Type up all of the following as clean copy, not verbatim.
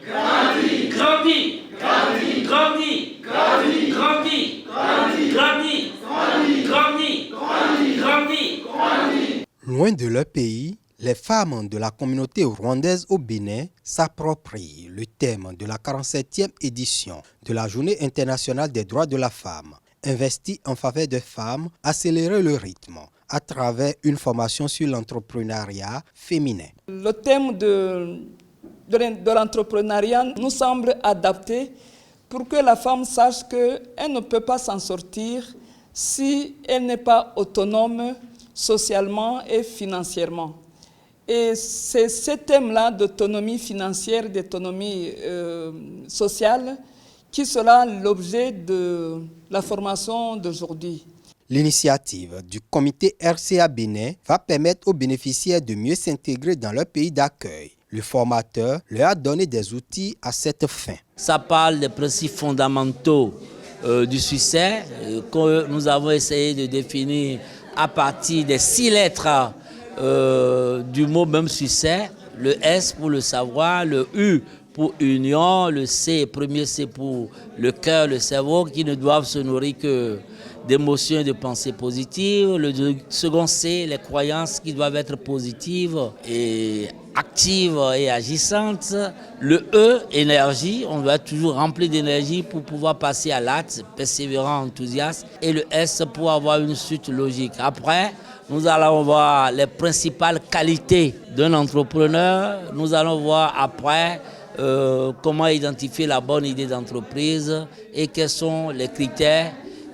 grandis, grandis, grandis, grandis, grandis, grandis, grandis, grandis, grandis, grandis, grandis, grandis. Loin de leur pays, les femmes de la communauté rwandaise au Bénin s'approprient le thème de la 47e édition de la Journée internationale des droits de la femme. Investir en faveur des femmes, accélérer le rythme à travers une formation sur l'entrepreneuriat féminin. Le thème de l'entrepreneuriat nous semble adapté pour que la femme sache qu'elle ne peut pas s'en sortir si elle n'est pas autonome socialement et financièrement. Et c'est ce thème-là d'autonomie financière, d'autonomie sociale qui sera l'objet de la formation d'aujourd'hui. L'initiative du comité RCA Bénin va permettre aux bénéficiaires de mieux s'intégrer dans leur pays d'accueil. Le formateur leur a donné des outils à cette fin. Ça parle des principes fondamentaux du succès que nous avons essayé de définir à partir des 6 lettres du mot même succès. Le S pour le savoir, le U pour union, le C, premier C pour le cœur, le cerveau, qui ne doivent se nourrir que d'émotions et de pensées positives. Le second C, les croyances qui doivent être positives et actives et agissantes. Le E, énergie, on doit être toujours rempli d'énergie pour pouvoir passer à l'acte, persévérant, enthousiaste. Et le S pour avoir une suite logique. Après, nous allons voir les principales qualités d'un entrepreneur. Nous allons voir après comment identifier la bonne idée d'entreprise et quels sont les critères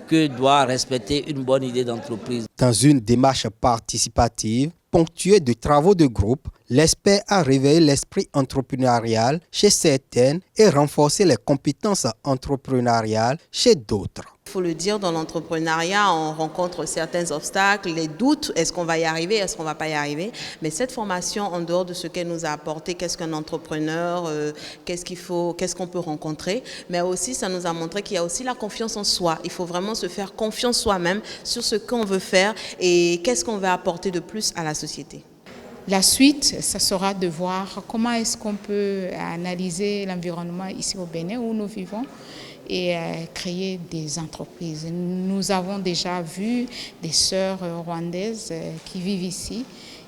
que doit respecter une bonne idée d'entreprise. Dans une démarche participative, ponctuée de travaux de groupe, l'expert a réveillé l'esprit entrepreneurial chez certaines et renforcé les compétences entrepreneuriales chez d'autres. Il faut le dire, dans l'entrepreneuriat, on rencontre certains obstacles, les doutes, est-ce qu'on va y arriver, est-ce qu'on ne va pas y arriver. Mais cette formation, en dehors de ce qu'elle nous a apporté, qu'est-ce qu'un entrepreneur, qu'est-ce qu'on peut rencontrer, mais aussi ça nous a montré qu'il y a aussi la confiance en soi. Il faut vraiment se faire confiance soi-même sur ce qu'on veut faire et qu'est-ce qu'on va apporter de plus à la société. La suite, ça sera de voir comment est-ce qu'on peut analyser l'environnement ici au Bénin où nous vivons et créer des entreprises. Nous avons déjà vu des sœurs rwandaises qui vivent ici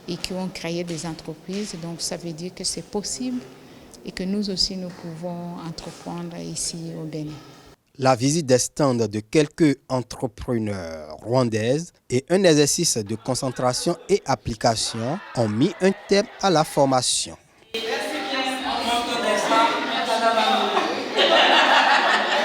et qui ont créé des entreprises. Donc ça veut dire que c'est possible et que nous aussi nous pouvons entreprendre ici au Bénin. La visite des stands de quelques entrepreneurs rwandaises et un exercice de concentration et application ont mis un terme à la formation.